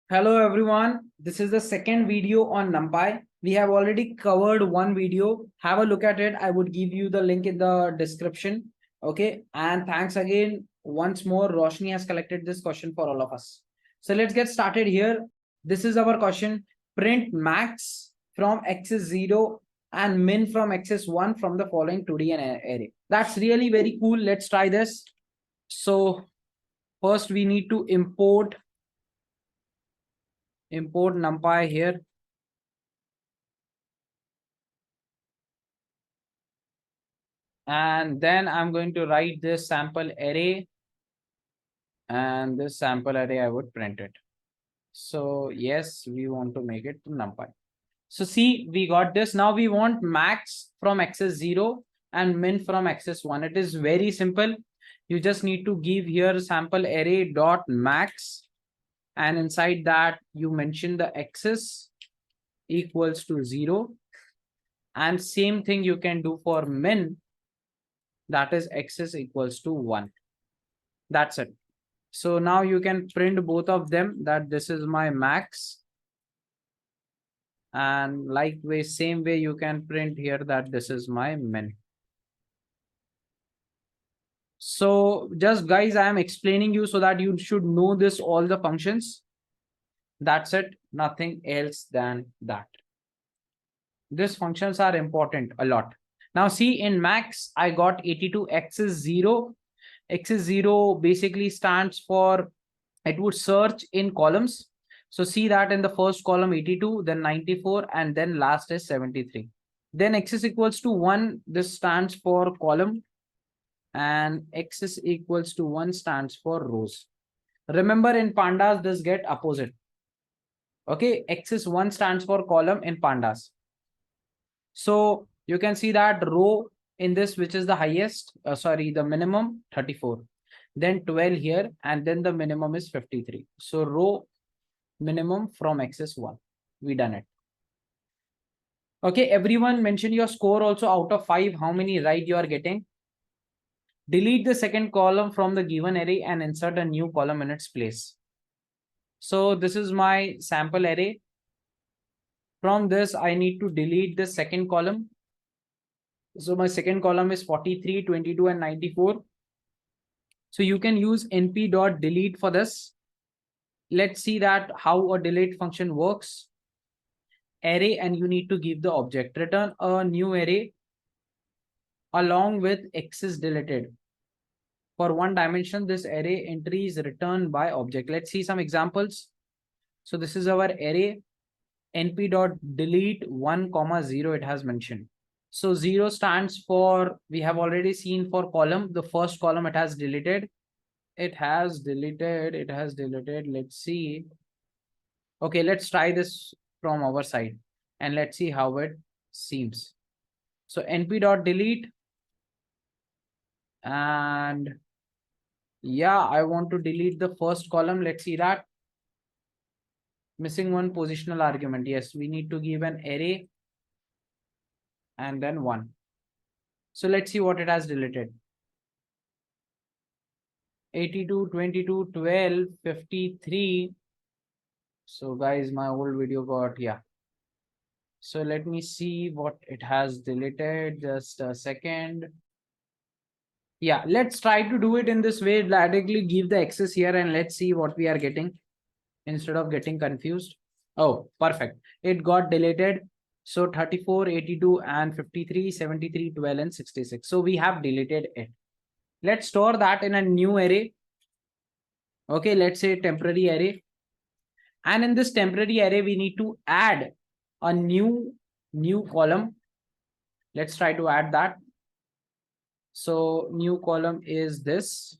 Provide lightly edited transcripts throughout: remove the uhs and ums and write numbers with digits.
Hello everyone, this is the second video on Numpy. We have already covered one video. Have a look at it. I would give you the link in the description. Okay, and thanks again once more. Roshni has collected this question for all of us. So let's get started here. This is our question. Print max from x is 0 and min from x is 1 from the following 2D array. That's really very cool. Let's try this. So first we need to import numpy here. And then I'm going to write this sample array, and this sample array I would print it. So yes, we want to make it to numpy. So see, we got this. Now we want max from x is 0 and min from x is 1. It is very simple. You just need to give here sample array dot max, and inside that you mention the x's equals to 0, and same thing you can do for min, that is x's equals to 1. That's it. So now you can print both of them, that this is my max, and likewise same way you can print here that this is my min. So just guys, I am explaining you so that you should know this all the functions. That's it, nothing else than that. These functions are important a lot. Now see, in max I got 82, x is 0. X is 0 basically stands for, it would search in columns. So see that in the first column 82, then 94, and then last is 73. Then x is equals to 1, this stands for column, and x is equals to 1 stands for rows. Remember, in pandas this get opposite. Okay, x is 1 stands for column in pandas. So you can see that row in this, which is the highest, the minimum 34, then 12 here, and then the minimum is 53. So row minimum from x is 1. We done it. Okay, everyone mention your score also out of 5, how many right you are getting. Delete the second column from the given array and insert a new column in its place. So this is my sample array. From this I need to delete the second column. So my second column is 43, 22, and 94. So you can use np.delete for this. Let's see that how a delete function works. Array, and you need to give the object. Return a new array along with x is deleted. For one dimension, this array entry is returned by object. Let's see some examples. So this is our array. np.delete 1, 0 it has mentioned. So 0 stands for, we have already seen for column, the first column it has deleted. Let's see. Okay, let's try this from our side and let's see how it seems. So np.delete, and yeah, I want to delete the first column. Let's see that. Missing one positional argument. Yes, we need to give an array and then 1. So let's see what it has deleted. 82, 22, 12, 53. So guys, my old video got, yeah. So let me see what it has deleted. Just a second. Yeah, let's try to do it in this way. Directly give the x's here and let's see what we are getting instead of getting confused. Oh, perfect. It got deleted. So 34, 82, and 53, 73, 12, and 66. So we have deleted it. Let's store that in a new array. Okay, let's say temporary array. And in this temporary array, we need to add a new column. Let's try to add that. So new column is this.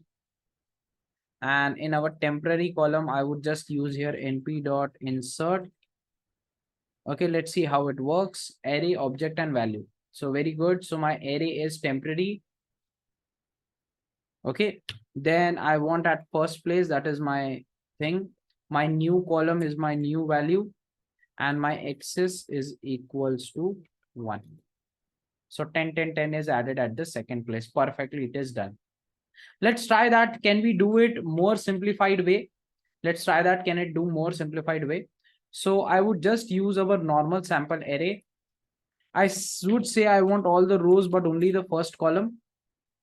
And in our temporary column, I would just use here np.insert. Okay, let's see how it works. Array, object, and value. So very good. So my array is temporary. Okay, then I want at first place, that is my thing. My new column is my new value, and my axis is equals to 1. So 10, 10, 10 is added at the second place. Perfectly, it is done. Let's try that. Can we do it more simplified way? Let's try that. Can it do more simplified way? So I would just use our normal sample array. Would say I want all the rows, but only the first column,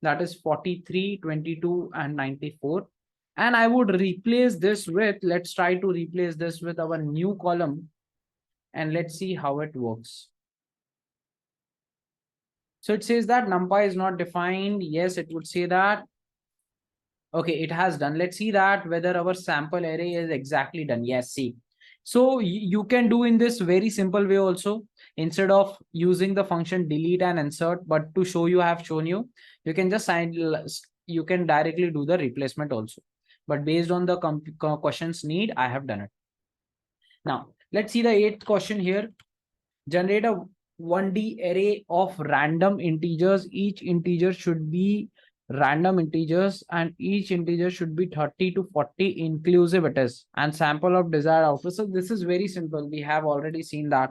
that is 43, 22, and 94. And I would replace this with, let's try to replace this with our new column, and let's see how it works. So it says that numpy is not defined. Yes, it would say that. Okay, it has done. Let's see that whether our sample array is exactly done. Yes, see. So you can do in this very simple way also. Instead of using the function delete and insert, but to show you, I have shown you, you can just you can directly do the replacement also. But based on the questions need, I have done it. Now, let's see the 8th question here. Generate a 1D array of random integers. Each integer should be random integers, and each integer should be 30 to 40 inclusive it is, and sample of desired output. So this is very simple. We have already seen that.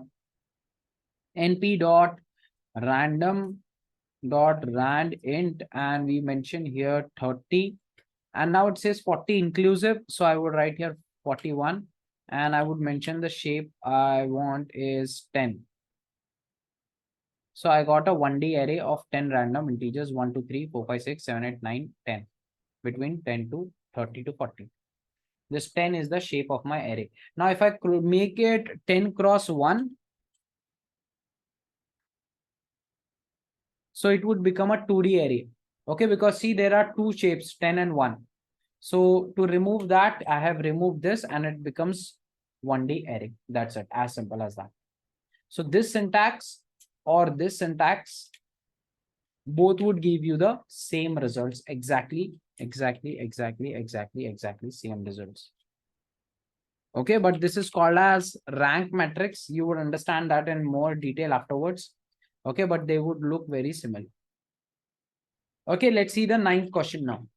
np dot random dot rand int, and we mention here 30, and now it says 40 inclusive, so I would write here 41, and I would mention the shape I want is 10. So I got a 1D array of 10 random integers, 1, 2, 3, 4, 5, 6, 7, 8, 9, 10, between 10 to 30 to 40. This 10 is the shape of my array. Now, if I make it 10 cross 1, so it would become a 2D array. Okay, because see, there are two shapes, 10 and 1. So to remove that, I have removed this and it becomes 1D array. That's it, as simple as that. So this syntax or this syntax, both would give you the same results. Exactly same results. Okay, but this is called as rank matrix. You would understand that in more detail afterwards. Okay, but they would look very similar. Okay, let's see the 9th question now.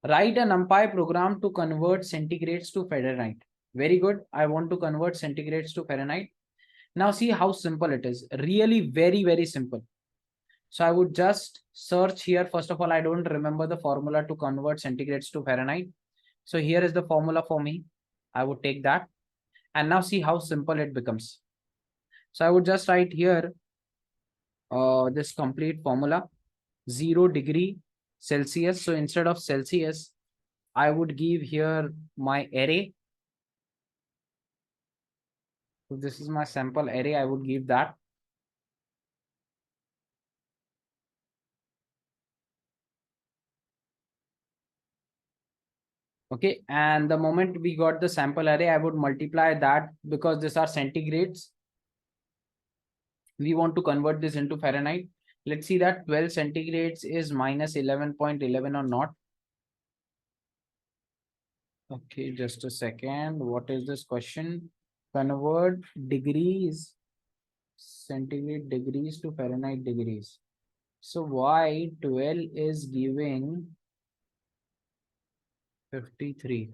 Write a NumPy program to convert centigrades to Fahrenheit. Very good. I want to convert centigrades to Fahrenheit. Now see how simple it is. Really very simple. So I would just search here. First of all, I don't remember the formula to convert centigrades to Fahrenheit. So here is the formula for me. I would take that. And now see how simple it becomes. So I would just write here this complete formula. 0 degree Celsius. So instead of Celsius, I would give here my array. So this is my sample array. I would give that. Okay, and the moment we got the sample array, I would multiply that because these are centigrades. We want to convert this into Fahrenheit. Let's see that 12 centigrades is minus 11.11 or not. Okay, just a second. What is this question? Convert degrees, centigrade degrees to Fahrenheit degrees. So why 12 is giving 53?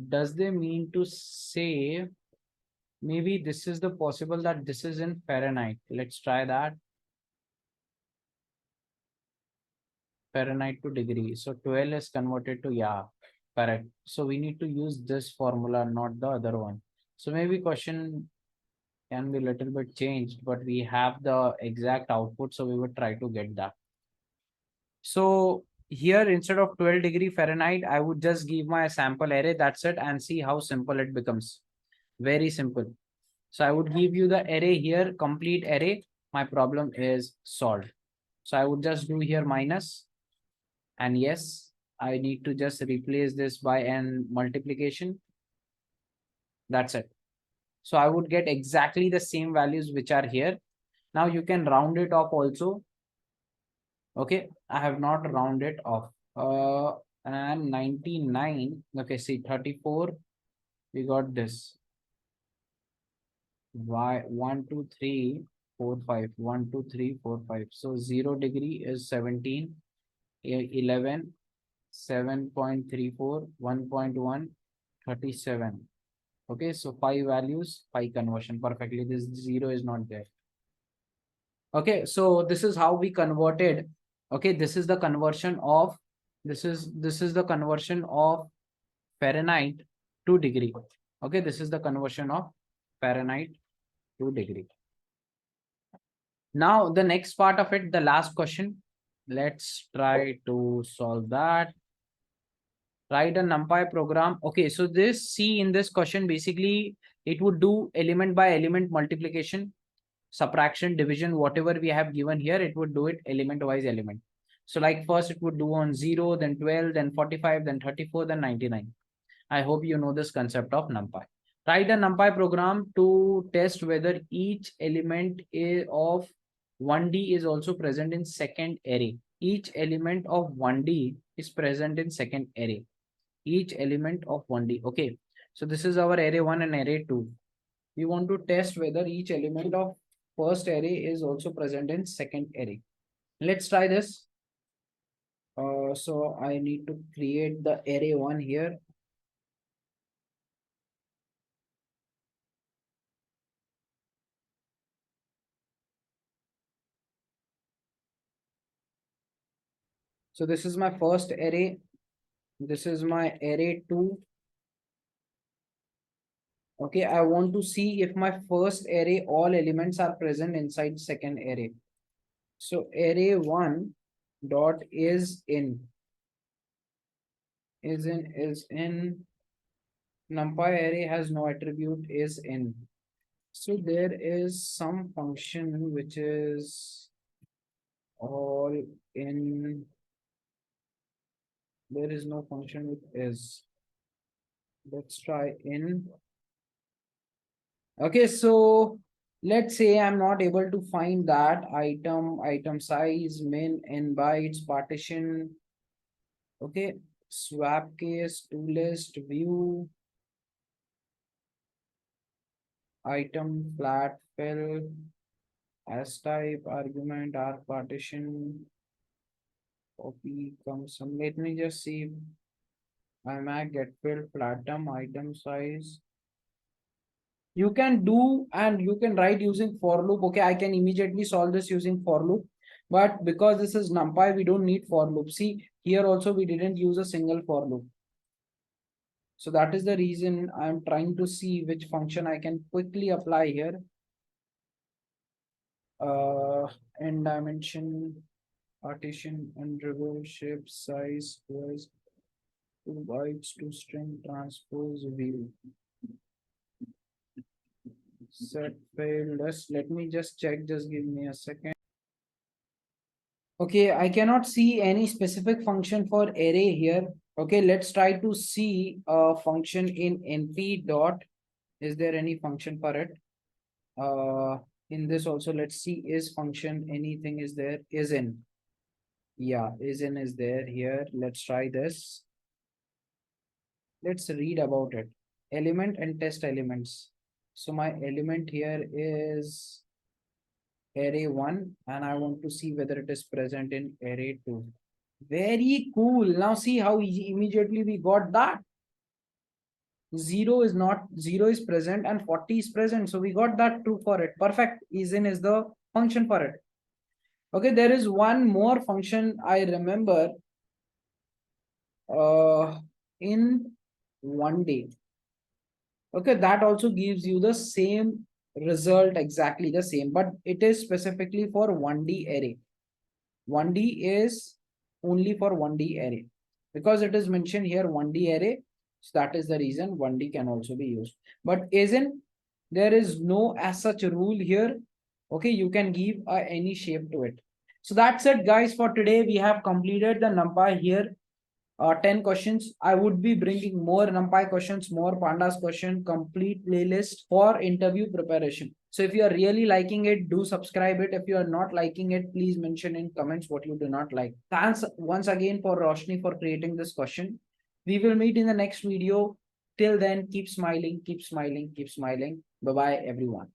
Does they mean to say maybe this is the possible that this is in Fahrenheit? Let's try that. Fahrenheit to degree. So 12 is converted to, yeah, correct. So we need to use this formula, not the other one. So maybe question can be a little bit changed, but we have the exact output. So we would try to get that. So here, instead of 12 degree Fahrenheit, I would just give my sample array. That's it. And see how simple it becomes. Very simple. So I would give you the array here, complete array. My problem is solved. So I would just do here minus. And yes, I need to just replace this by n multiplication. That's it. So I would get exactly the same values which are here. Now you can round it off also. Okay, I have not rounded off. And 99. Okay, see 34. We got this. Why 1, 2, 3, 4, 5. 1, 2, 3, 4, 5. So 0 degree is 17. 11, 7.34, 1.1, 37. Okay, so 5 values, 5 conversion perfectly. This 0 is not there. Okay, so this is how we converted. Okay, this is the conversion of This is the conversion of Fahrenheit to degree. Okay, this is the conversion of Fahrenheit to degree. Now the next part of it, the last question. Let's try to solve that. Write a NumPy program. Okay, so this C in this question, basically it would do element by element multiplication, subtraction, division, whatever we have given here, it would do it element wise element. So like first it would do on 0, then 12, then 45, then 34, then 99. I hope you know this concept of NumPy. Write a NumPy program to test whether each element of 1D is also present in second array. Each element of 1D is present in second array. Each element of 1D. Okay. So this is our array 1 and array 2. We want to test whether each element of first array is also present in second array. Let's try this. So I need to create the array 1 here. So this is my first array. This is my array 2. Okay, I want to see if my first array, all elements are present inside second array. So array 1 dot is in NumPy array has no attribute is in. So there is some function which is all in. There is no function with is. Let's try in. Okay, so let's say I'm not able to find that item size, min, n bytes, partition. Okay, swap case, to list, view, item, flat, fill, as type, argument, r partition, copy, comes some. Let me just see. I'm at get filled, platinum, item size. You can do and you can write using for loop. Okay, I can immediately solve this using for loop. But because this is NumPy, we don't need for loop. See, here also we didn't use a single for loop. So that is the reason I'm trying to see which function I can quickly apply here. End dimension, partition, and reverse shape, size, was 2 bytes to string transpose view. Set failed. Let me just check. Just give me a second. Okay, I cannot see any specific function for array here. Okay, let's try to see a function in np dot. Is there any function for it? In this also, let's see is function anything is there? Is in. Yeah, is in is there here. Let's try this. Let's read about it. Element and test elements. So my element here is array 1 and I want to see whether it is present in array 2. Very cool. Now see how easy immediately we got that. 0 is not, 0 is present and 40 is present. So we got that true for it. Perfect. Isin is the function for it. Okay, there is one more function I remember in 1D. Okay, that also gives you the same result, exactly the same, but it is specifically for 1D array. 1D is only for 1D array because it is mentioned here 1D array. So that is the reason 1D can also be used. But isn't there is no as such rule here. Okay, you can give any shape to it. So that's it, guys, for today. We have completed the NumPy here. 10 questions. I would be bringing more NumPy questions, more pandas question, complete playlist for interview preparation. So if you are really liking it, do subscribe it. If you are not liking it, please mention in comments what you do not like. Thanks once again for Roshni for creating this question. We will meet in the next video. Till then, keep smiling, keep smiling, keep smiling. Bye-bye, everyone.